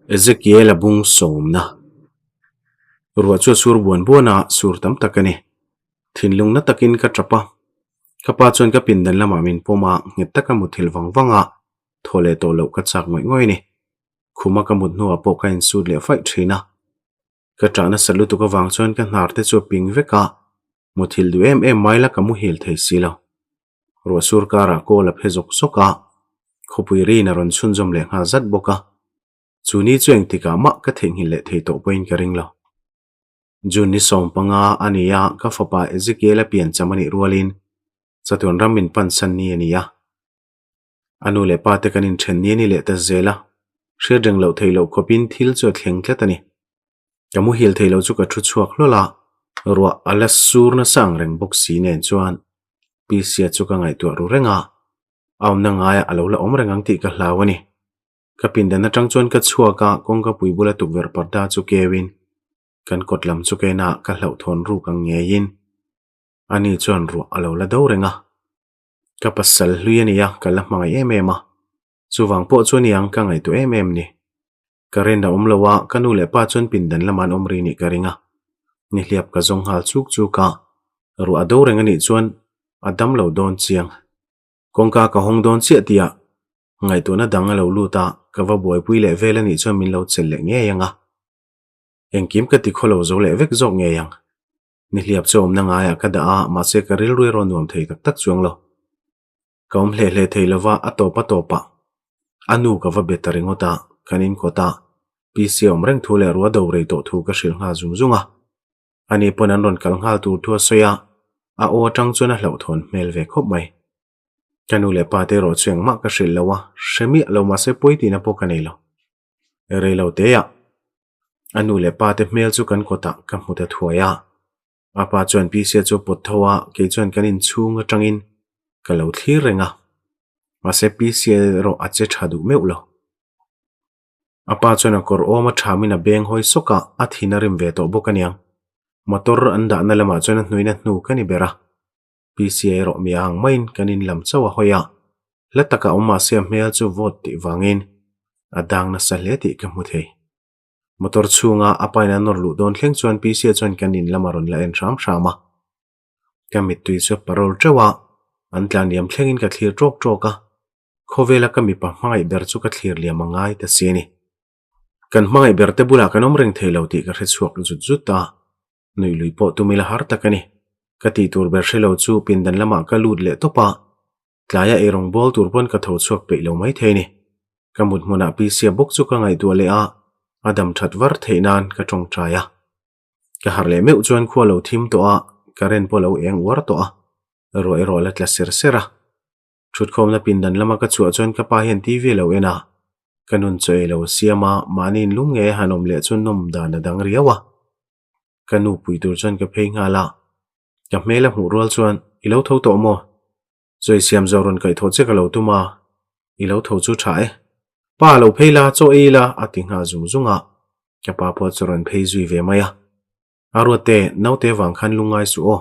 Ezekiel abung somna ruwa chu sur buan buana sur tam takani thinlung na takin ka trapa kapa chon ka pindan lama min poma ngit taka muthil wangwanga thole to lo ka chak ngoi ngoi ni khuma ka mut nu apo ka in sud le fai thina ka tana salu tu ka wang chon ka nar te chu ping veka muthil du em maila ka mu hil thei silo ruwa sur ka ra ko la phezok soka khopui ri na ron chun jom le nga zat boka chuni chueng tika ma ka theng hi le thei to point ka ring lo Juni sompanga ania ka fapa Ezekiel pian chamani rualin satun ramin pansan ni ania anu le pate kanin then ni ni le ta zela shedeng lo theilo khopin thil chu thleng tlatani kamu hil theilo chu ka thu chuak lola ruwa ala sur na sang reng bok si nen chuan pisia chu ka ngai tu ru renga aw na nga ya alo la om rengang ti ka hlawani kapin dan na tang chuan ka chuaka kongka puibula tukver parda chu kewin kan kotlam chu ke na ka hlau thon ru kang ngein ani chuan ru alo la do renga ka pasal hluiania ka la mangai emema chuwang po chuan yang ka ngai tu emem ni karenda omlowa kanu le pa chuan pindan laman omri ni karinga ni hliap ka zong hal chuk chu ka ru ado renga ni chuan adam lo don chiang kongka ka hong don chia tia ngai tu na dang lo luta ka va boi pui le vela ni chuan min lo chel le nge yanga engkim ka ti kholo zo le vek zok nge yang ni hliap chom na nga ya ka da a ma se ka ril rui ron nuam thei tak tak chuang lo kaum hle hle thei lova atopa topa anu ka va betaringota kanin kota pc omreng thule ruwa do rei to thu ka shil nga zum zunga ani ponan ron kal ngal tur thua soya a o tang chuna hlau thon mel ve khop mai kanu le pa te ro chuang ma ka shil lawa shemi lo ma se poiti na pokanei lo rei lo te ya anu le pa te mel chu kan kota ka muta thuaya apa chuan pisia chu pot thowa ke chuan kanin chunga tangin ka lo thlir renga ma se pisia ro ache thadu meulo apa chuan kor oma thamina beng hoi soka athina rim ve to bokaniang motor anda na lama chuan hnuina hnu kani bera pisia ro miang main kanin lam chawa hoya lataka oma se mel chu vot ti wangin adang na saleti ka muthei motor chunga apaina norlu don thleng chuan pisia chuan kanin lamaron la en ram rama kamit tui chu parol chawa antlan yam thlengin ka thlir trok troka khovela kami pa mai ber chu ka thlir liam angai ta siani kan mai ber te bula kanom reng theilo ti ka hre chuak zut zuta nui lui po tumila har takani kati tur ber shelo chu pindan lama ka lut le topa tlaya erong bol tur pon ka tho chuak pe lo mai theini kamut mona pisia bok chu ka ngai tu le a adam thatwar theinan ka tong traya ka harle meu chuan khualo thim to a karen polo eng war to a ro la tla ser sera thut khom na pindan lama ka chu chuan ka pa hian tv lo ena kanun choi lo siama manin lunge hanom le chun nom dana dang riawa kanu puitur chuan ka phei ngala ka mela hu rol chuan ilo tho to mo choi siam zoron kai tho che ka lo tuma ilo tho chu thae pa lo pheila cho eila atinga zungzunga ka pa po choron phei zui ve maya arote naute wang khan lungai su o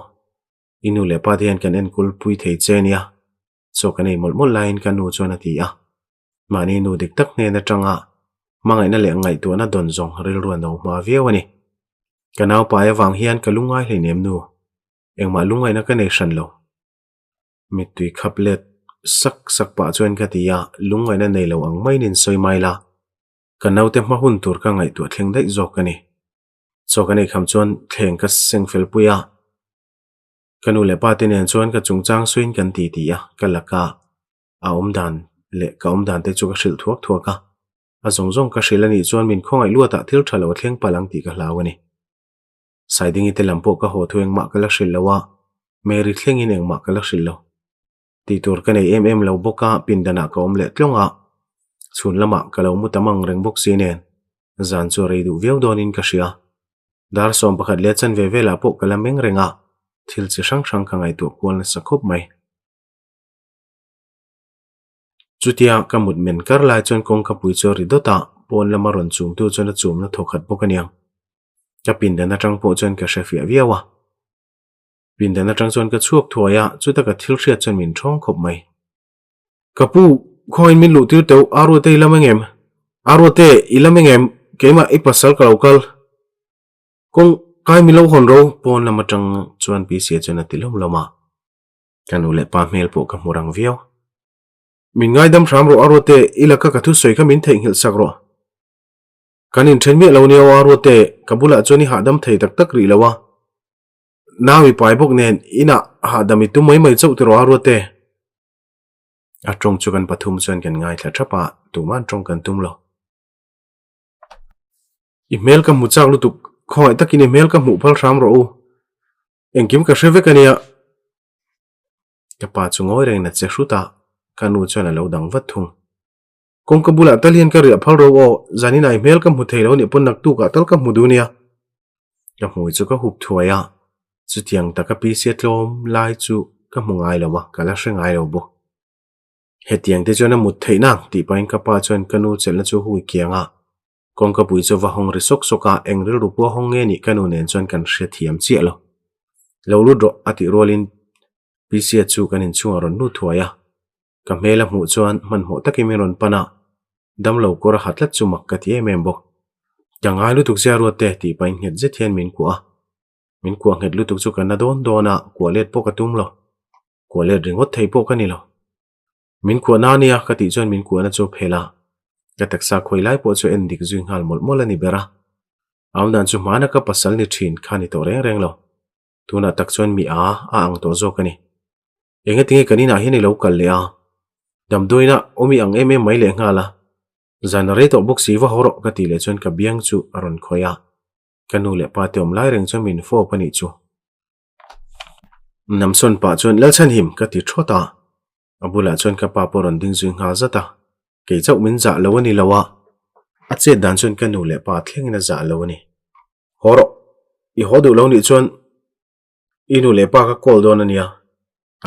inu le pa thian kan en kul pui thei chenia so kanei mol line kanu chona ti a mani nu dik tak ne na tanga mangai na le ngai tu na don zong ril ru no ma viawani kanau pa ya wang hian ka lungai hle nem nu engma lungai na connection lo mitui khaplet sak pa chuan ka tia lungai na nei lo ang mai nin soi mai la kanau te ma hun tur ka ngai tu thleng dai zokani so kanei kham chuan thleng ka seng fel puya kanu le pa te nen chuan ka chungchang suin kan ti tia kalaka a omdan le ka omdan te chu ka shil thuaka a zong ka shilani chuan min khongai luata thil thalo thleng palang ti ka hlawani siding ite lampo ka ho thueng ma ka la shil lawa meri thlengin eng ma ka la shil lo ti tur ka nei lo boka pindana ka omle tlonga chhun lama ka lo mutamang reng bok sinen zan chu rei du veu donin ka shia dar som pakhat le chan ve vela po kala meng renga thil chi sang ka ngai tu kwal na sakhop mai chutia kamut men kar lai chon kong ka pui chori dota pon lama ron chung tu chon na chum na thokhat bokaniang ka pindana tang po chon ka shafia viawa pindana tang chon ka chuak thuaya chuta ka thil hria chon min thong khop mai kapu khoin min lu tir teu aro te lamangem arote ilameng em keima ipasal ka local kung kai mi lo hon ro pon lama tang chuan pi sia chana tilom lama kanu le pa mel po ka murang viau min ngai dam ram ro arote ilaka ka thu soi ka min theng hil sak ro kanin then mi lo ni arote kabula choni ha dam thei tak tak ri lawa nawi pai bok nen ina ha dami tu mai mai chau tu ro arote atong chu kan pathum chuan kan ngai thla thapa tu man tong kan tum lo email ka mu chak lu tu khoi takin email ka mu phal ram ro engkim ka hreve kania ka pa chungoi reng na che hruta kanu chuan lo dang vat thung kong kabula talian ka ria phal ro o zanina email ka mu theilo ni pon nak tu ka tal ka mu dunia ka mu chu ka hup thuaya chu tiang ta ka pi setlom lai chu ka mu ngai lawa kala hrengai lo bo hetiang te chuan mu theina ti pain ka pa chuan kanu chelna chu hui kianga kong ka pui chu wa hong risok soka engril rupo hong nge ni kanu nen chuan kan hria thiam chi lo lo lu dro ati rolin pisia chu kanin chu ron nu thuaya ka mela mu chuan man mo takimi ron pana dam lo kor hatla chumak ka tie membo jangai lu tuk sia ro te ti pain het je thian min ku nget lu tuk chu kan na don dona kwalet po ka tum lo kwalet ringot thei po ka ni lo min ku na nia ka ti chuan min ku na chu phela ka taksa khoilai po chu endik zui ngal mol mol ani bera amdan chu mana ka pasal ni thin khani to reng reng lo tuna tak chuan mi a ang to zo kani enge tinge kani na hi ni lo kal le a dam doina omi ang em mai le ngala generator box si wa horo ka ti le chuan ka biang chu aron khoya kanu le pa te om lai reng chu min fo pani chu namson pa chuan lalchan him ka ti thota abula chuan ka pa poron ding zui nga zata ke chau min za lo ni lawa ache dan chuan kanu le pa thleng na za lo ni horo I hodu lo ni chuan inu le pa ka kol don ania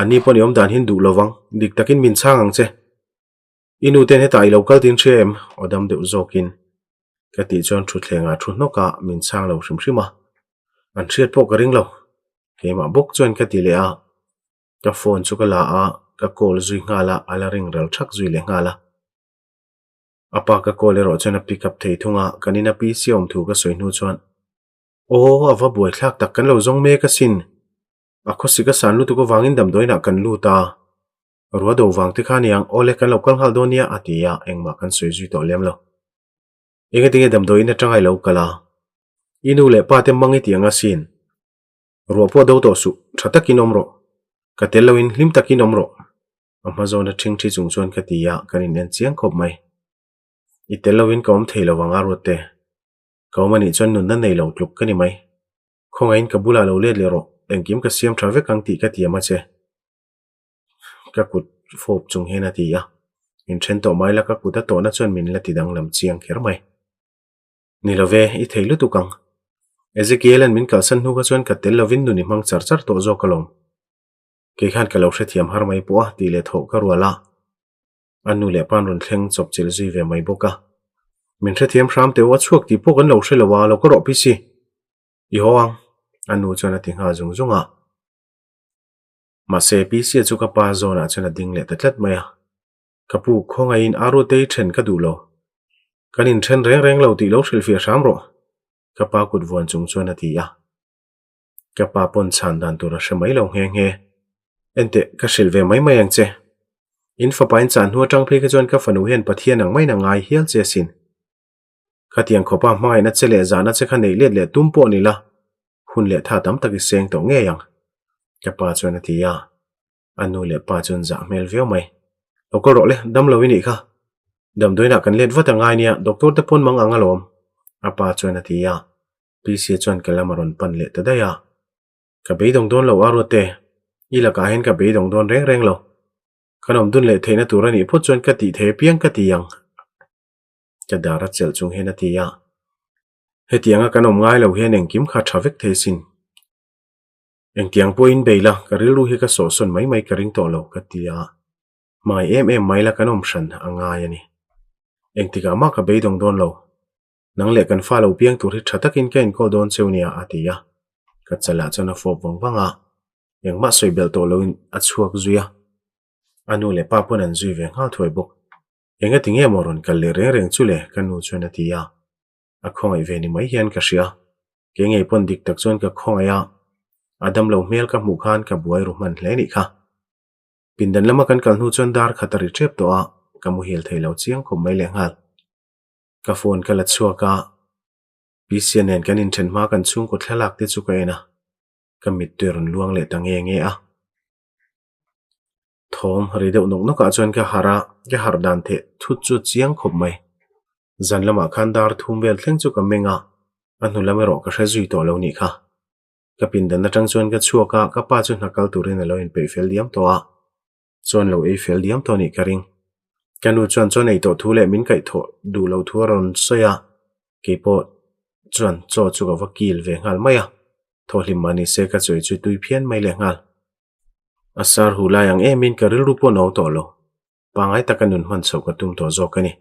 ani poni om dan hin du lowang dik takin min changang che inu ten heta I local tin chem odam de zokin ka ti chuan thu thlenga thu noka min chang lo hrim hrima an thiat po ka ring lo ke ma bok chuan ka ti le a ka phone chu ka la a ka call zui ngala ala ring rel thak zui le ngala apa ka call ero chuan a pick up thei thunga kanina pi siom thu ka soinu chuan o ava buai thlak tak kan lo zong me ka sin a khosi ka san lu tu ko wangin dam doina kan lu ta ruwa do wang te khaniang ole kan lo kal hal donia atia engma kan soi zui to lem lo enge tinge dam doina tangai lo kala inu le pa te mangi tianga sin ruwa po do to su thataki nomro ka teloin lim taki nomro amazon a thing thi chung chuan ka tia kanin en chiang khop mai I teloin kom theilo wanga rote komani chuan nun na nei lo tluk kani mai khongain ka bula lo le le ro engkim ka siam thave kang ti ka tiama che ka kut fop chung hena ti ya in then to mai la ka kuta to na chuan min la ti dang lam chiang kher mai ni love I theilu tu kang Ezekiel an min ka san hu ka chuan ka tel lovin nu ni mang char char to zo kalom ke khan ka lo hre thiam har mai po ti le tho ka ruala anu le pan ron thleng chop chil zui ve mai boka min hre thiam hram te wa chuak ti po kan lo hre lawa lo ko ro pi si I hoang anu chuan a ti nga zung zunga ma se pi si chu ka pa zona chuan a ding le tatlat maya kapu khonga in aro te then ka du lo kanin then reng reng lo ti lo hril fi hram ro ka pa kut von chung chuan a ti ya ka pa pon chan dan tur a hre mai lo nge nge ente ka hril ve mai mai ang che in fa pain chan hu atang phe ka chuan ka fanu hen pathian ang mai na ngai hial che sin khatiang khopa mai na chele zana che kha nei let le tumpo ni la hun le tha tam taki seng to nge yang ka pa chuan a ti ya anu le pa chuan za mel veo mai lokol ro le dam lo ini kha dam doina kan let wata ngai nia doctor te pon mang angalom apa chuan a ti ya pi si chuan kalamaron pan le ta da ya ka beidong don lo arote ila ka hen ka beidong don reng reng lo kanom dun le theina turani phut chuan ka ti the piang ka ti yang ka dara chel chung hena ti ya hetianga kanom ngai lo hen engkim kha thavek the sin engtiang poin beila karil ru hi ka so son mai mai karing to lo ka ti ya mai em mai la kanom shan anga yani engtika ma ka beidong don lo nang le kan fa lo piang tur hi thatakin kain ko don cheunia atia ka chala chana fo bang banga engma soi bel to lo in achuak zuya anu le pa pon an zui ve nga thoi bok enga tinge moron kal le reng chu le kan nu chuan atia a khongai ve ni mai hian ka ria ke ngei pon dik tak chuan ka khongaya adam lo mel ka mu khan ka buai ru man hle ni kha pindan lama kan kal nu chuan dar khatari trep to a ka mu hil thei lo chiang khom mai le ngal ka phone kala chuaka PCNN kan in then ma kan chung ko thlak te chu ka ena ka mit turon luang le tange nge a thom ri deuh nok noka chuan ka hara ke har dan the thu chu chiang khop mai zan lama khan dar thum vel thleng chu ka menga anu lamero ka hrezui to lo ni kha ka pindan na tang chuan ka chuaka ka pa chu nakal turin alo in pe fel diam to a chuan lo e fel diam to ni ka ring kanu chuan ei to thu le min kai tho du lo thu ron soya ke po chuan cho chu ka vakil ve ngal maya tholim mani se ka choi chu tui phian mai le ngal asar hula yang emin karil rupo no to lo pangai takanun man so ka tum to zo kani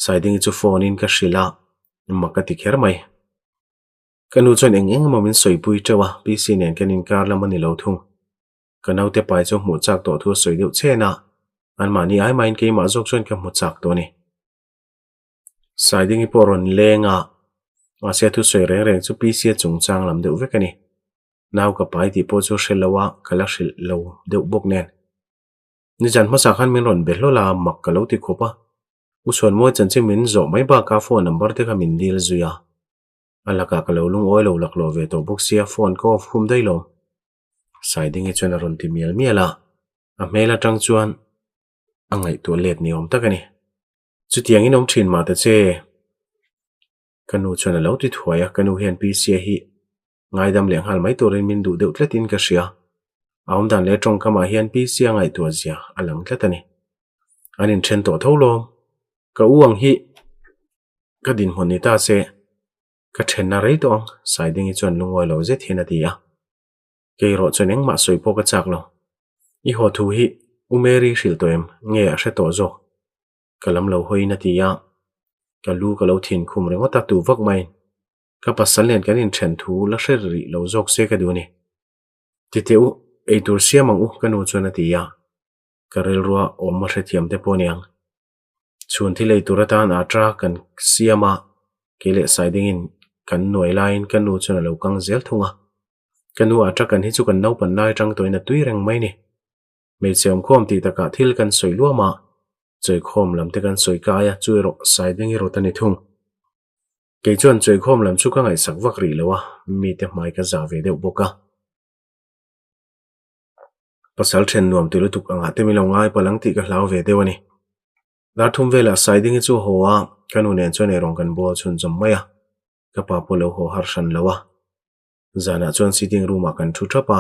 siding chu phone in ka shila makati kher mai kanu chuan eng momin soipui tawa PCNN kanin kar lamani lo thung kanaute pai chu mu chak to thu soi deuh chena an mani ai main ke ma jok chuan ka mu chak to ni siding i poron lenga asia thu soi reng chu PC chung chang lam deuh vekani naw ka pai ti po chu shelawa kala shil lo deuh bok nen ni jan ma sa khan min ron belo la mak ka lo ti khopa uson mo chan che min zo mai ba ka phone number te ka min dil zuya alaka ka lo lung oi lo lak lo ve to bok sia phone ko phum dai lo siding e chuan ron ti mial miala a mela tang chuan angai to let ni om takani chu tiang in om thin ma ta che kanu chuan lo ti thuaya kanu hian PC hi ngai dam leng hal mai torin min du deuh tletin ka ria aum dan le tong kama hian PC ngai to zia alang tlatani anin then to tholo ka uang hi ka din honi ta se ka then na rei tong siding i chuan lungoi lo je thena tia ke ro chuan eng ma soi po ka chak lo i ho thu hi umeri hril toem nge a hre to zo kalam lo hoina tia ka lu ka lo thin khum renga ta tu vak mai ka pasal len kan in then thu la hre ri lo zok se ka du ni titeu ei tur siamang u kanu chuan atia karel ruwa om ma hre thiam te poniang chun thi lei turatan atra kan siama kele siding in kan noi line kanu chuan lo kang zel thunga kanu atra kan hi chu kan no pan nai tang toina tui reng mai ni me cheom khom ti taka thil kan soi luama choi khom lam te kan soi kaya chuiro siding i rotani thung ke chuan choi khom lam chu ka ngai sak vak ri lewa mi te mai ka za ve deuh boka pasal then nuam tilu tuk anga te mi lo ngai palang ti ka hlau ve dewani la thum vela siding i chu howa kanu nen chuan e rong kan bol chun jom maya ka pa polo ho har shan lawa zana chuan sitting room a kan thu thapa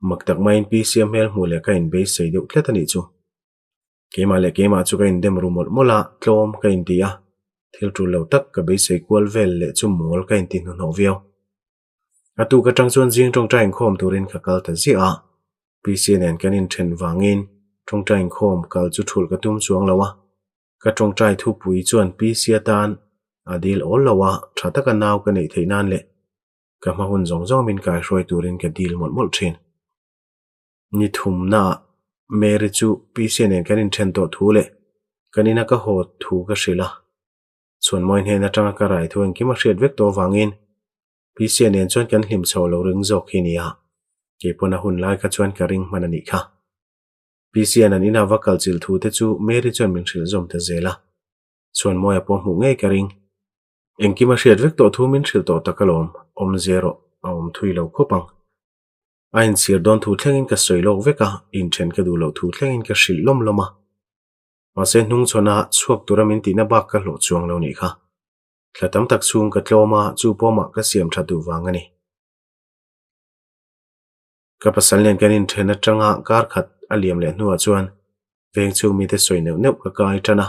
maktak main PCM hel mu le ka in base sei deuh tletani chu kema le kema chu ka in dem room mola tlom ka in tia thil tu lo tak ka base sei kwal vel le chu mol ka in tin no viau atu ka tang chuan jing tong train khom turin ka kal ta zia PCNN kan in then wangin tong train khom kal chu thul ka tum chuang lawa ka tong trai thu pui chuan PC tan adil ol lawa thata ka naw ka nei theinan le ka ma hun zong zong min kai hroi turin ka deal mol thin ni thum na meri chu PCNN kan in then to thu le kanina ka ho thu ka hrila chuan moin he na tanga ka rai thuan ki ma hriat vek to wangin PCNN chuan kan hlim chho lo ring zok hi nia ke pona hun lai ka chuan ka ring manani kha PCNN ina vakal chil thu te chu meri chuan min hril zom te zela chuan moya po mu nge ka ring engki ma hriat vek to thu min hril to takalom om zero om thui lo khopang ain sir don thu thlengin ka soilo veka in then ka du lo thu thlengin ka hril lom loma ma se hnung chona chuak turamin tina bak ka hlo chuang lo ni kha thlatam tak chung ka tloma chu poma ka siam thatu wangani ka pasal len kan in thena tanga kar khat aliam le hnuwa chuan veng chu mi te soi neu ka kai tana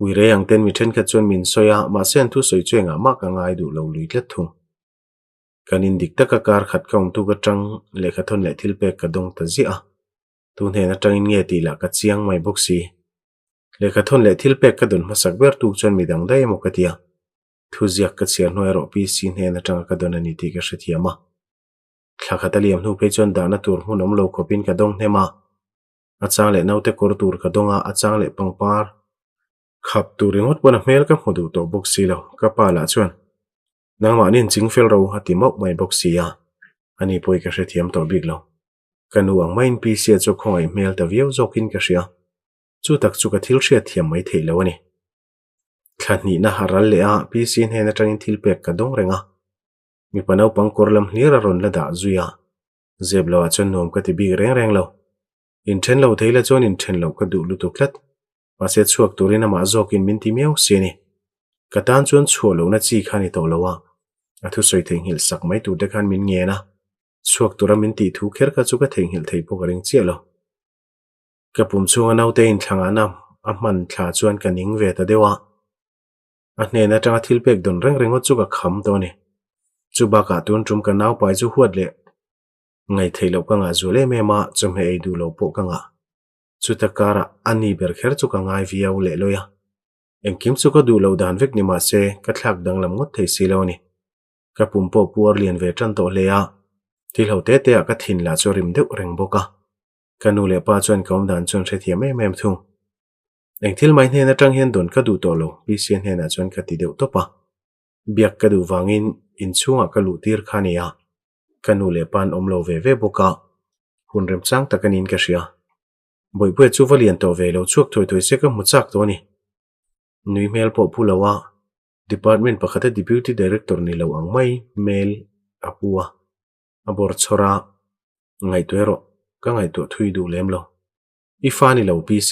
wi re yang ten mi then ka chuan min soya ma sen thu soi chenga ma ka ngai du lo lui tlet thung kanin dik taka kar khat kaung tu ka tang le kha thon le thil pe ka dong ta zia tu ne na tang in nge ti la ka chiang mai boxi le kha thon le thil pe ka don ma sak ber tu chuan mi dang dai mo ka tia thu ziak ka chiar noi ro pi sin he na tang ka don ani ti ka hrithiama thla khataliam nu pe chuan da na tur hunom lo khopin ka dong hema achang le naute kor tur ka donga achang le pangpar khắp tu ringot bona mel ka modu to boxi lo ka pa la chuan nang ma nin ching fel ro hati mok mai boxi ya ani poi ka thiam to big lo kanu ang main pi sia chu khoi mel ta viau zokin ka sia chu tak chu ka thil sia thiam mai thei lo ani thani na haral le a pi sin he na tangin thil pek ka dong renga mi panau pang korlam hlira ron la da zuya zeblo a chon nom ka ti big reng reng lo in then lo theila chon in then lo ka du lu tu klat pa se chuak turina ma zokin min ti meu sini katan chon chualo na chi khani to lowa athu soi theng hil sak mai tu de khan min nge na chuak tura min ti thu kher ka chu ka theng hil thei po ring chialo ka pum chu anau te in thanga nam a man thla chuan ka ning ve ta dewa a hne na tanga thil pek don reng rengot chu ka kham to ni chu ba ka tun trum ka nau pai chu huat le ngai theilo ka nga zule me ma chum he ei du lo po ka nga chu ta kara ani ber kher chu ka ngai viau le loya engkim chu ka du lo dan vek ni ma se ka thlak dang lam ngot thei si lo ni ka pum po puar lian ve tran to le ya thil ho te te a ka thin la chu rim deuh reng boka kanu le pa chuan kaum dan chuan the thiam em thu eng thil mai hne na tang hian don ka du to lo pi sian hne na chuan ka ti deuh to pa biak ka du wangin in chunga ka lu tir khania kanu le pan om lo ve ve boka hun rem chang takanin ka ria boi pue chu valian to ve lo chuak thoi thoi se ka mu chak to ni nui mel po phulawa department pakhata deputy director ni lo ang mai mail apua abor chora ngai tuero ka ngai to thui du lem lo ifani lo pc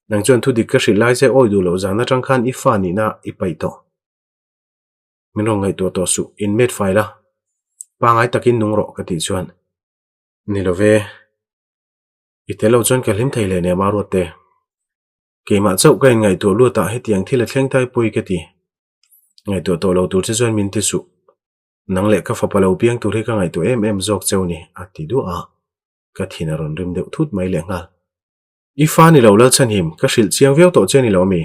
nang chon thu dik ka rilai se oi du lo jana tang khan ifani na ipai to min ro ngai to su in met faila pa ngai takin nung ro ka ti chuan ni lo ve itelo chon ka hlim thei le ne ma ro te ke ma chau ka ngai to lu ta he tiang thila thleng tai pui ka ti ngai to lo tur che chuan min ti su nang le ka fa palo piang tur he ka ngai to em zok cheu ni ati du a ka thina ron rim deuh thut mai le ngal ifani lo la chan him ka hril chiang veo to cheni lo mi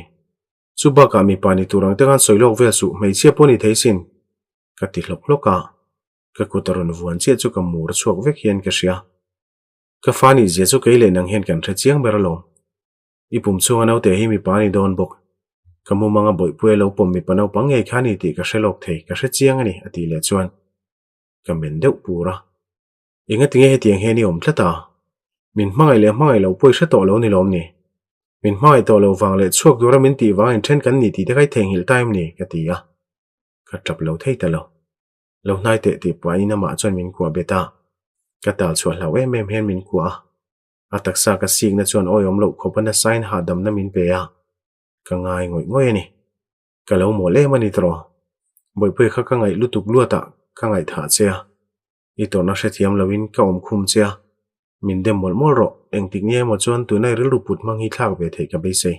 chuba ka mi pani turang te kan soilok ve su mei chia poni theisin ka ti hlok hloka ka kutaron vuan che chu ka mur chuak vek hian ka ria ka fani je chu keile nang hian kan thre chiang beralo ipum chu anau te hi mi pani don bok kamu manga boi pue lo pom mi panau pangai khani ti ka shelok thei ka hre chiang ani ati le chuan ka men deuh pura inga tinge he tiang he ni om thlata min hmangai lo poi hre to lo ni lom ni min hmangai to lo wang le chuak dura min ti wang in then kan ni ti te kai theng hil time ni ka ti ya ka trap lo thei ta lo nai te ti pai na ma chuan min kwa beta ka tal chuan lo em hen min kwa ataksa ka sik na chuan oi om lo khopana sign ha dam na min pe ya ka ngai ngoi ani ka lo mo le mani tro boi pui kha ka ngai lutuk luata ka ngai tha chea I to na hre thiam lovin ka om khum chea min dem mol ro eng tik nge mo chuan tu nai ril put mang hi thlak ve thei ka be sei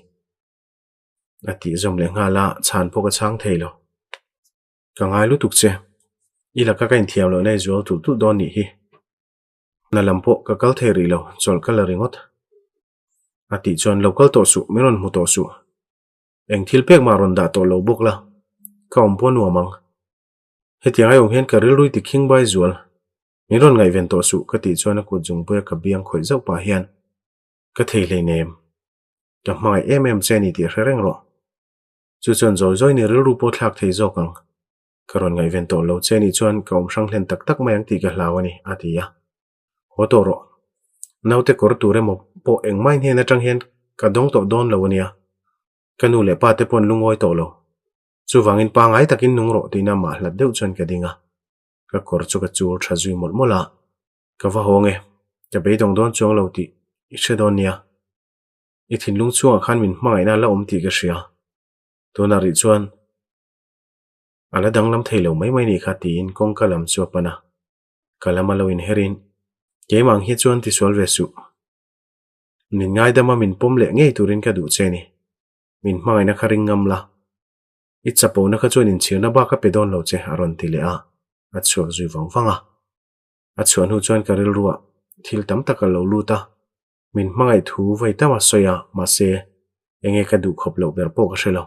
ati zom le nga la chan po ka chang thei lo ka ngai lutuk che ila ka kain thiam lo nei zo tu don ni hi na lampo ka kal thei ri lo chol ka la ringot ati chuan local to su miron mu to su eng thil pek ma ron da to lo buk la ka om po nu amang hetiang ai ong hen ka ril rui ti king bai zual miron ngai ven to su ka ti chuan ko jung pe ka biang khoi zau pa hian ka thei le nem ka mai cheni ti reng ro chu chuan zoi ni ril ru po thlak thei zo kang karon ngai ven to lo cheni chuan ka om sang hlen tak mayang ti ka hlawani ati ya ho to ro naute kor tu re mo po eng mai he na tang hen ka dong to don lo ania kanu le pa te pon lungoi to lo chu wangin pa ngai takin nung ro tina ma hlat deuh chuan ka dinga ka kor chu ka chur tha zui mol mola ka va honge ka be dong don chong lo ti I she don nia I thin lung chuang khan min hmangai na la om ti ka ria to na ri chuan ala dang lam theilo mai ni kha ti in kong ka lam chu pana kalama lo in herin ke mang hi chuan ti sol ve su min ngai dama min pom le ngei turin ka du cheni min hmangai na kharing ngam la I chapo na kha chuan in chirna ba ka pe don lo che aron ti le a chuak zui wangwanga a chuan hu chuan ka ril ruwa thil tam taka lo luta min hmangai thu vai tama soya ma se enge ka du khop lo ber po ka hrelo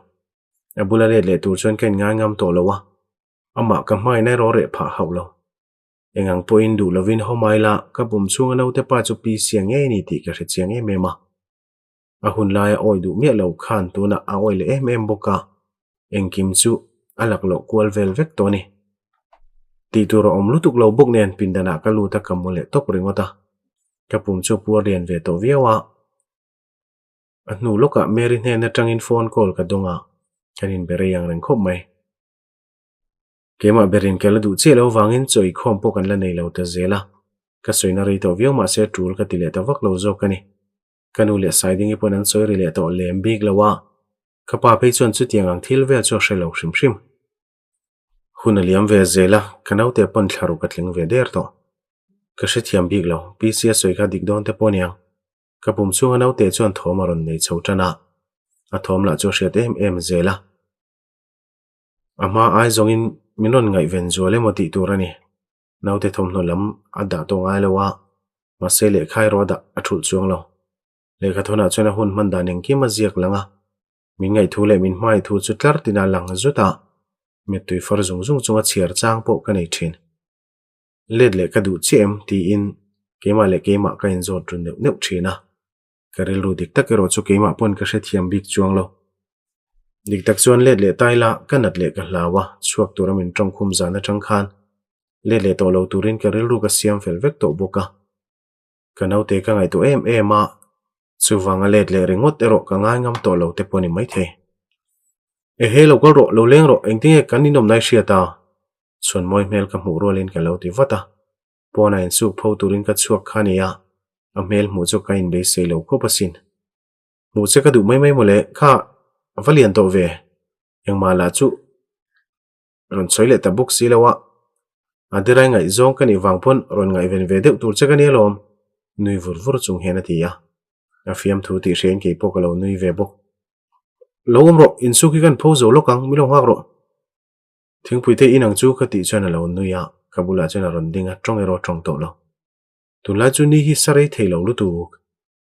abula le tur chuan ken ngai ngam to lowa ama ka hmai nai ro re pha hau lo engang po in du lovin homaila ka bum chunga no te pa chu pi siang nge ni ti ka hre chiang e mema a hun lai oi du mi lo khan tu na a oi le em boka eng kim chu alak lo kwal vel vek to ni ti tu ro om lutuk lo bok nen pindana ka lu ta kamule tok ringota kapum chu pur rian ve to viawa anu loka meri ne na tangin phone call ka donga kanin bere yang reng khop mai kema berin kala du che lo wangin choi khom po kan la nei lo ta zela ka soina ri to viau ma se tul ka tile ta vak lo zo kani kanu le siding i ponan soi ri le to lem big lawa ka pa pe chon chu tiang ang thil ve cho shelo shim shim hun aliam ve zela kanau te pon tharu ka tling ve der to ka she thiam big lo pcs soi ka dik don te ponia ka pum chu anau te chon thomaron nei chotana a thom la cho she te em zela ama ai zongin minon ngai ven zuale moti turani naute thom no lam ada to ngai lawa ma se le khai roda athul chuang lo le kha thona chona hun man daning ki ma ziak langa min ngai thu le min mai thu chu tlar tina lang zuta me tui far zung zung chunga chiar chang po ka nei thin led le ka du chem ti in kema le kema ka in zo tun neu thina karel ru dik tak ro chu kema pon ka she thiam bik chuang lo dik tak chuan led le taila kanat le ka hlawa chuak turamin tong khum zana tang khan led le to lo turin karel ru ka siam fel vek to boka kanau te ka ngai to em a chuwanga led le ringot ero ka ngai ngam to lo te poni mai the e he lo ro lo leng ro engting e kaninom nai shiata chon moi mel ka mu rolin ka lo ti vata pona in su pho turin ka chuak khania a mel mu chu ka in be se lo ko pasin mu che ka du mai mole kha valian to ve yang mala chu ron choile ta book silawa adirai ngai zong ka ni wangpon ron ngai ven ve deuh tur che ka ni lom nui vur chung hena ti ya a fiam thu ti shen ke pokalo nui ve bok lom ro insuki kan pho zo lokang milong hak ro thingpui te inang chu khati chana lo nuya kabula chana ron dinga tongero tong to lo tula chu ni hi sarei theilo lu tu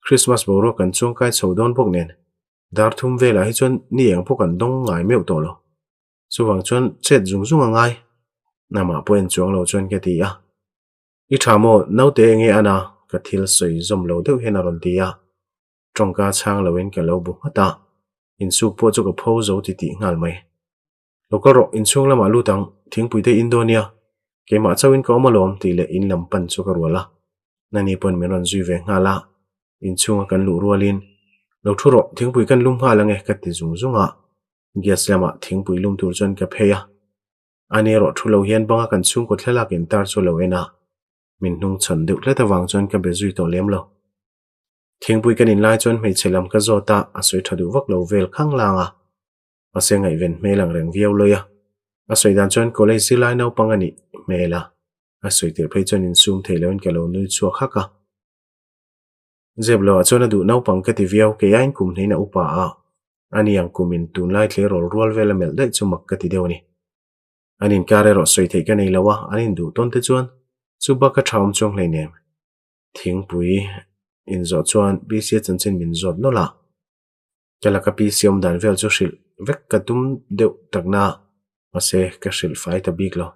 christmas boro kan chung kai chodon bok nen dar thum vela hi chon ni ang pho kan dong ngai meu to lo chuwang chon chet zung zung angai nama poen chuang lo chon ke ti ya I thamo naute nge ana ka thil soi zom lo deuh hena ron ti ya tongka chang loin ka lo bu hata insu po chu ka pho zo ti ti ngal mai lokal ro insung lama lutang thingpui te Indonesia ke ma chawin ko malom ti le in lam pan chu ka ruala nani pon menon zui ve ngala inchunga kan lu rualin lo thuro thingpui kan lum ha lange ka ti zung zunga gias lama thingpui lum tur chon ka pheya ani ro thulo hian banga kan chung ko thlalak in tar chu lo ena min nung chan deuh hleta wang chon ka be zui to lem lo thingpui kan in lai chon mei chelam ka zota asoi thadu vak lo vel khang langa ase ngai ven melang reng viau loya asoi dan chon kolei zilai no pangani mela asoi te phei chon in sum theilon ka lo nui chu khaka zeblo achona du no pang ka ti viau ke yain kum neina upa a ani ang kumin tun lai tle rol rol vela mel dai chumak ka ti dewni anin kare ro soi thei ka nei lawa anin du ton te chuan chuba ka thaum chong leinem thingpui in zo chuan bc chen min zot no la kala ka pi siom dan vel chu shil vek ka tum deuh takna ase ka shil fai ta big lo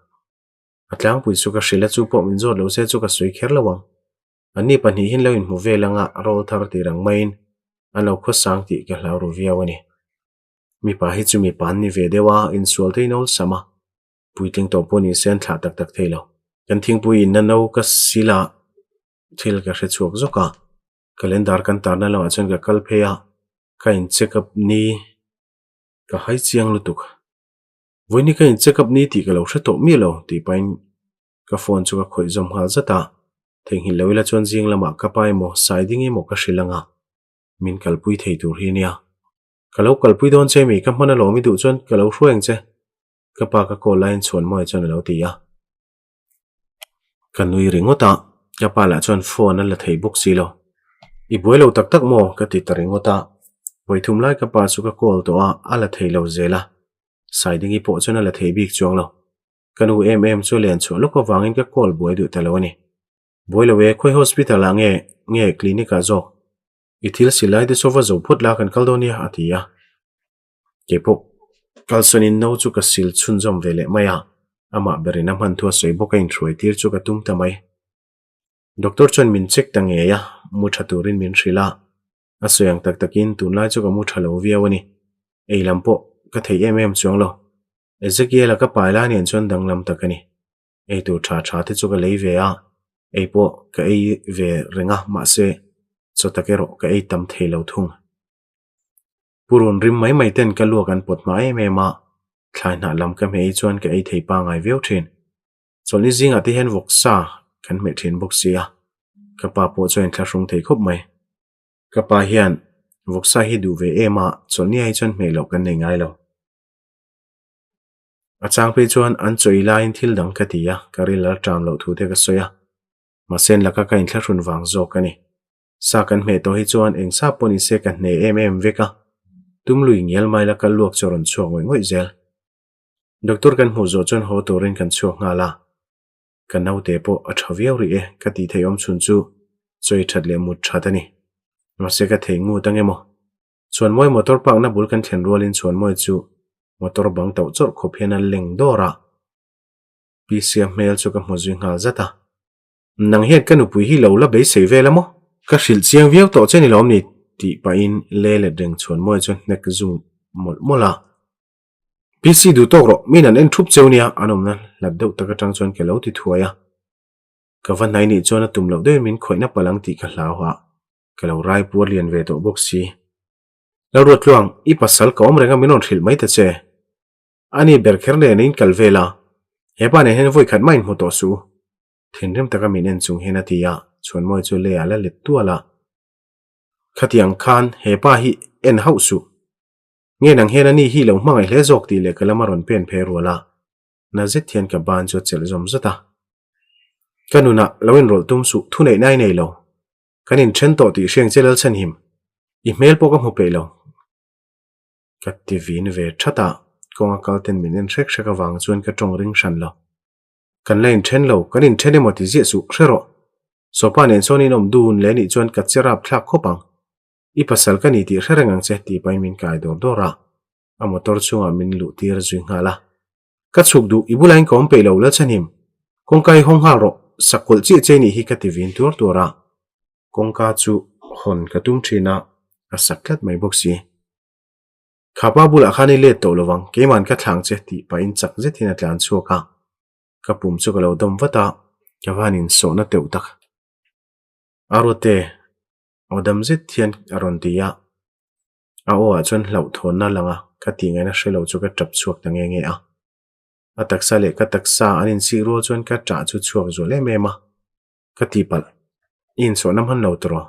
atlang pui chu ka shila chu po min zot lo se chu ka soi kher lawang ani pani hin lo in mu velanga rol thar ti rang main alo kho sang ti ka hlau ru viawani mi pa hi chu mi pan ni ve dewa in sual theinol sama puiting to poni sen thla tak tak theilo kan thingpui in na no ka sila thil ka hre chuak zoka calendar kan tarna lawa chon ka kalpheya ka in check up ni ka hai chiang lutuk voini ka in check up ni ti ka lo hre to mi lo ti pain ka phone chu ka khoi zom hal zata theng hi loila chon jing lama ka pai mo siding i mo ka shilanga min kalpui thei tur hi nia kalau kalpui don che mi ka mana lo mi du chon ka lo hrueng che ka pa ka ko line chon moi chon lo ti ya kanui ringota ka pa la chon phone la thei book si lo I boilo tak tak mo ka ti taringota boithum lai ka pa chu ka call to a ala thei lo zela siding I po chon ala thei bik chong lo kanu chu len chu lo ko wangin ka call boi du taloni boilo we khoi hospital a nge clinic a zo ithil silai de sova zo phut la kan kaldonia atia kepo kalsonin no chu ka sil chun jom vele maya ama berina man thua soi boka in throi tir chu ka tum tamai doctor chon min check tange ya muthaturin min shrila Asuyang tak takin tunlai chu ka mu thalo viawani ei lampo ka thei em chuang lo Ezekiel ka paila nian chuan danglam takani ei tu tha te chu ka lei ve a ei po ka ei ve renga ma se so takero ka ei tam thei lo thung purun rim mai ten ka luakan pot mai ma thlai na lam ka mei chuan ka ei thei pa ngai veu thin choli zinga ti hen voksa kan me thin boksia ka pa po chuan thla rung thei khop mai ka pa hian voksa hi du ve ema choni ai chuan me lo kan nei ngai lo achang pe chuan an choi lain thil dang ka tia karila tram lo thu te ka soya ma sen la ka kain thla run wang zo ka ni sa kan me to hi chuan eng sa poni se kan nei veka tum lui ngel mai la ka luak choron chuak ngoi zel doctor kan hu zo chuan ho torin kan chuak nga la kan nau te po a thaviau ri e ka ti thei om chun chu choi that le mut thatani ma se ka thei ngu tangemo chuan moi motor pak na bul kan thlen rolin chuan moi chu motor bang tau chor khop hian leng dora pcm mail chu ka hmu zui ngal zata nang hian kan upui hi lo la be sei ve lamo ka hril chiang viau to cheni lom ni ti pa in le le deng chuan moi chuan nek zum mol mola pc du tok ro min an en thup cheunia anom na lat deuh taka tang chuan ke lo ti thuaya ka van nai ni chuan tum lo de min khoina palang ti ka hlawa ka lo rai pur lian ve to boxi lo rot luang I pasal ka om renga minon hril mai ta che ani berkher le nin kalvela hepa ne hen voi khat main mo to su thinrem taka minen chung hena tia chuan moi chu le ala let tuala khatiang khan hepa hi en hausu nge nang hena ni hi lo mangai hle jok ti le kalamaron pen phe rola na zet thian ka ban chu chel zom zata kanuna loin rol tum su thu nei nai nei lo kanin then to ti hriang chelal chan him email po ka mu pe lo ka tivin ve thata konga kalten minen rek rek awang chuan ka tong ring hran lo kan lain then lo kanin thene moti je su hrero sopa nen sonin om dun le ni chuan ka cherap thlak khopang I pasal ka ni ti hrerengang che ti pai min kai dor dora a motor chunga min lu tir zui ngala ka chuk du ibulain kom pe lo la chanim kong kai hong ha ro sakul chi che ni hi ka ti vin tur tura kong ka chu hon ka tum thina a saklat mai boxi khapa bula khani le to lowang keman ka thlang che ti pa in chak je thina tlan chuaka ka pum chu ka lo dom wata ka wanin so na teu tak arote odam zet thian aron tia a o a chon hlau thon na langa ka ti ngai na hrelo chu ka tap chuak ta nge a ataksa le ka taksa anin si ro chon ka tra chu chuak zo le mema ka ti pal in so nam han lo tro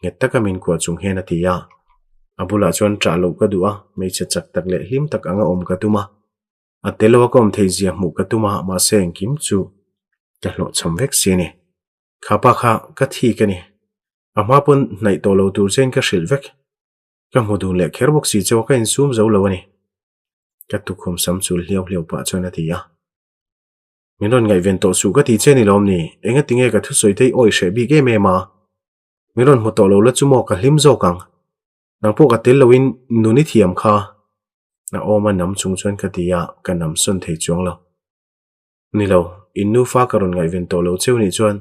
nge taka min ko chung hena tia abula chon tra lo ka duwa me che chak tak le him tak anga om ka tuma atelo kom thei zia mu ka tuma ma seng kim chu ka lo cham vek sini khapa kha ka thi ka ni ama pun nai to lo tur chen ka hril vek ka mudu le kherbox si chaw ka in sum zo lo ani ka tu khum sam chul hliau pa chona tia minon ngai ven to su ka ti cheni lom ni enga tinge ka thu soi thei oi she bi ge me ma miron mo to lo la chu mo ka hlim zo kang nang po ka tel loin nuni thiam kha na oma nam chung chuan ka tia ka nam son thei chuang lo ni lo innu fa karon ngai ven to lo cheu ni chuan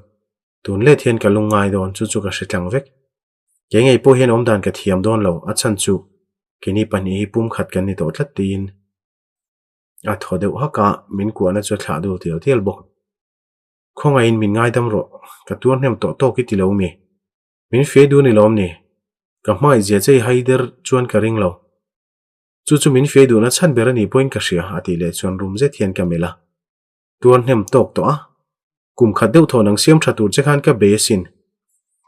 tun le thian ka lungai don chu chu ka hritlang vek ke ngei po hian om dan ka thiam don lo a chan chu kini pani hi pum khat kan ni to thlat tin a thodeu haka min ku ana chu thla du tel bok khonga in min ngai dam ro ka tuan hem to ki ti lo mi min fe du ni lom ni ka mai je chei haider chuan ka ring lo chu min fe du na chan berani point ka ria ati le chuan room je thian ka mela tuan hem tok to a kum khat deuh thonang siam thatur che khan ka besin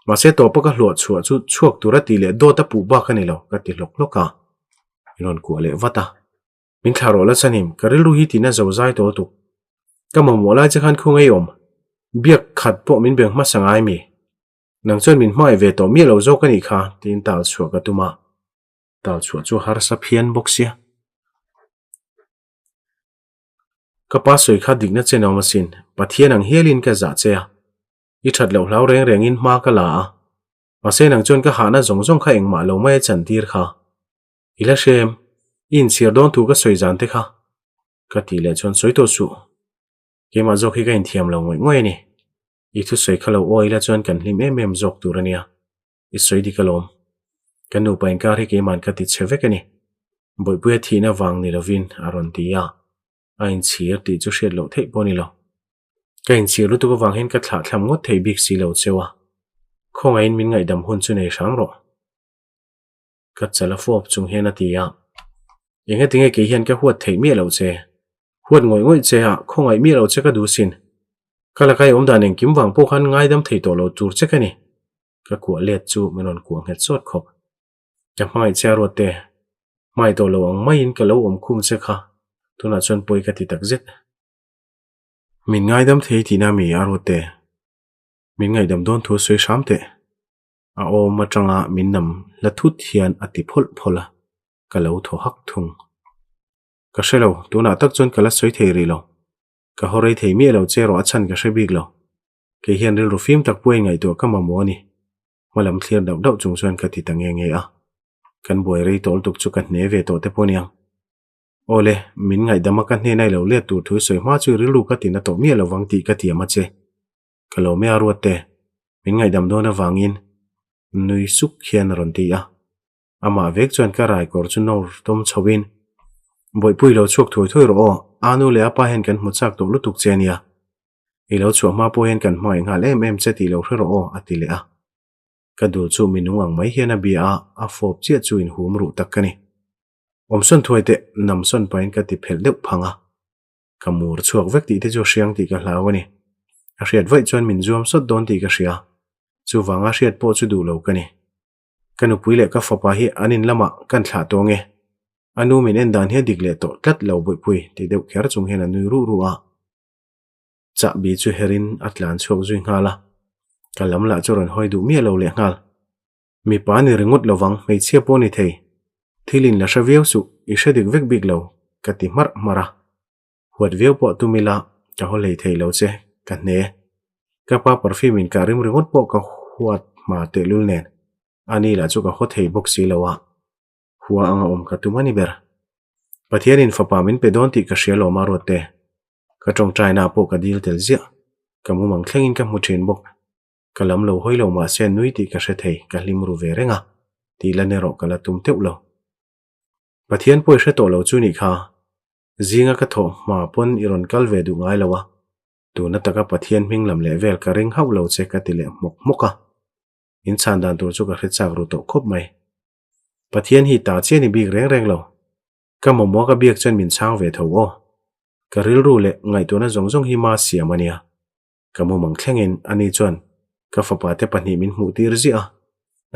ma se to pa ka hlo chua chu chuak tura ti le do ta pu ba ka ni lo ka ti lok loka inon ku le wata min tharo la chanim karil ru hi tina zo zai to tu ka mo mola che khan khungai om biak khat po min beng ma sangai mi nang chon min mai ve to mi lo zo ka ni kha tin tal chua ka tuma tal chua chu har sa phian boxia kapa soi kha digna chena masin pathian ang helin ka za chea I that lo hlau reng in ma ka la ma se nang chon ka hana zong kha eng ma lo mai chan tir kha ila shem in sir don tu ka soi jan te kha ka ti le chon soi to su ke ma zo khi ka in thiam lo ngoi ni I thu soi kha lo oi la chon kan hlim em zok turania I soi di ka lom kan nu pain kar hi ke man ka ti chevek ani boi pui thi na wang ni lovin aron tia a in chhir ti chu hriat lo thei pawni lo ka in chhir lu tu ko wang hen ka thla thlam ngot thei bik si lo chewa khonga in min ngai dam hun chu nei sang ro ka chala fop chung hen a tia inge tinge ke hian ka huat thei mi lo che huat ngoi ngoi che ha khongai mi lo che ka du sin kala kai om dan eng kim wang po khan ngai dam thei to lo tur che kani ka ku let chu menon ku nget sot khop ka mai che ro te mai to lo ang mai in ka lo om khum che kha tuna chon poi ka ti tak zet min ngai dam thei ti na mi aro te min ngai dam don thu soi sham te a o ma tanga min nam la thut hian ati phol phola ka lo tho hak thung ka shelo tuna tak chon kala soi thei ri lo ka horei thei mi lo che ro achan ka shebik lo ke hian ril ru fim tak puai ngai to ka ma mo ni malam thlir dau dau chung chuan ka ti ta nge a kan boi rei tol tuk chu ka hne ve to te poniang ole min ngai dama ka hne nai lo le tu thu soi ma chu rilu ka ti na to mi lo wang ti ka ti ma che ka lo me aru te min ngai dam do na wangin nui suk khian ron ti a ama vek chuan ka rai kor chu nor tom chawin boi pui lo chuak thoi thoi ro anu le apa hen kan mu chak to lu tuk chenia i lo chu ma po hen kan mai nga le em che ti lo ro ati le a ka du chu minung mai hian a bia a fop che chu in hum ru tak kani om son thoi te nam son pain ka ti phel deuh phanga kamur chuak vek ti te jo hriang ti ka hlawani a hriat vai chuan min zuam sot don ti ka hria chu wanga hriat po chu du lo kani kanu puile ka fapa hi anin lama kan thla to nge anu min en dan he dikle to tlat lo boi pui ti deuh kher chung hen anu ru ru a cha bi chu herin atlan chuak zui ngala kalam la choron hoi du mi lo le ngal mi pa ni ringot lowang mei che po ni thei thilin la shaviau su i shedik vek big lo kati mar mara huat veu po tu mila ka ho lei thei lo che ka ne ka pa perfume in karim ringot po ka huat ma te lul nen ani la chu ka ho thei box si lowa huwa anga ka tu mani ber pathian in fapa min pe don ti ka shelo maro te ka tong china po ka dil tel zia ka mu mang thlengin ka mu thin bok kalam lo hoi lo ma sen nui ti ka hre thei ka hlim ru ve renga ti la ne ro kala tum teu lo pathian poi hre to lo chu ni kha zinga ka tho ma pon iron kal ve du ngai lawa tu na taka pathian ming lam le vel ka ring hau lo che ka ti le mok moka in chan dan tur chu ka hre chak ru to khop mai pathian hi ta che ni big reng reng lo ka mo mo ka biak chen min chang ve tho o ka ril ru le ngai to na zong zong hi ma siam ania ka mo mang thlengin ani chuan ka fapa te pani min mu tir zia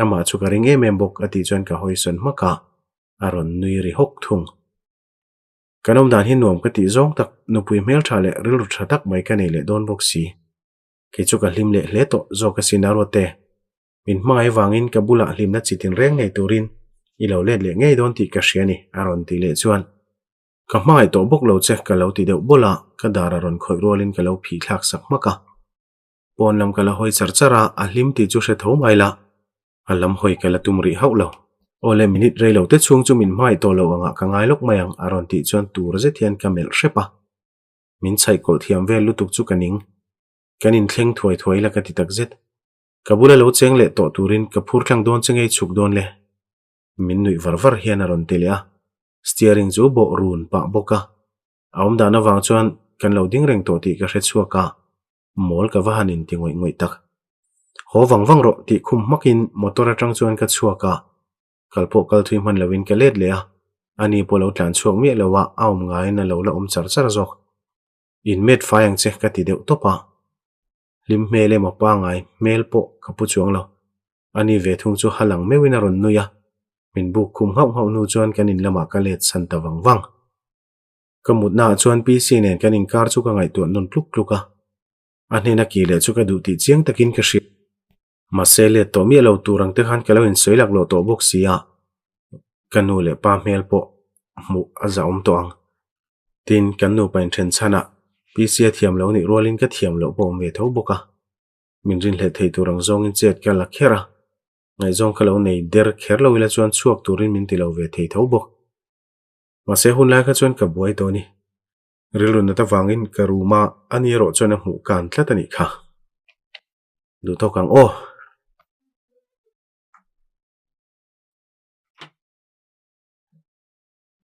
ama chu ka ring em bok ati chuan ka hoison maka aron nui ri hok thung kanom dan hin nom ka ti zong tak nupui mel thale ril ru thatak mai ka nei le don bok si ke chu ka hlim le hle to zo ka sinaro te min mai wangin ka bula hlim na chitin reng nei turin i lo le le ngei don ti ka hriani aron ti le chuan ka mai to bok lo che ka lo ti deuh bola ka dara ron khoi rolin ka lo phi thlak sak maka pon lam kala hoi charchara a hlim ti chu hre tho mai la alam hoi kala tumri hau lo ole minute rei lo te chung chu min mai to lo anga ka ngai lok mayang aron ti chuan tur je thian kamel hrepa min chai kol thiam vel lutuk chu kaning kanin thleng thuai thuai la ka ti tak zet kabula lo cheng le to turin ka phur thlang don chengei chuk don le min nui varvar hian aron telia steering chu bo run pa boka aum dana wang chuan kan lo ding reng to ti ka hre chuaka mol ka wahanin ti ngoi ngoi tak ho wang ro ti khum makin motor atang chuan ka chuaka kalpo kal thui man lawin ka let le a ani polo tlan chuak mi lawa aum ngai na lo la char char zok in met fayang che ka ti deuh topa lim mele ma pa ngai mel po ka pu chuang lo ani ve thung chu halang mewin aron nuya min bu khum hau hau nu chuan kanin lama ka let san ta wang kamut na chuan pc nen kanin kar chu ka ngai tu non pluk pluka ani na ki le chu ka du ti chiang takin ka hri masele to mi lo turang te khan kalo in soilak lo to box sia kanu le pa mel po mu azaum to ang tin kanu pain then chana pc thiam lo ni rolin ka thiam lo bom ve tho boka min rin le thei turang zong in chet ka la khera ngai zong kalo nei der kher lo ila chuan chuak turin min ti lo ve thei tho bok mase hun la ka chuan ka buai to ni rilun ta wangin karuma ani ro chuan a mu kan tlatani kha du to kang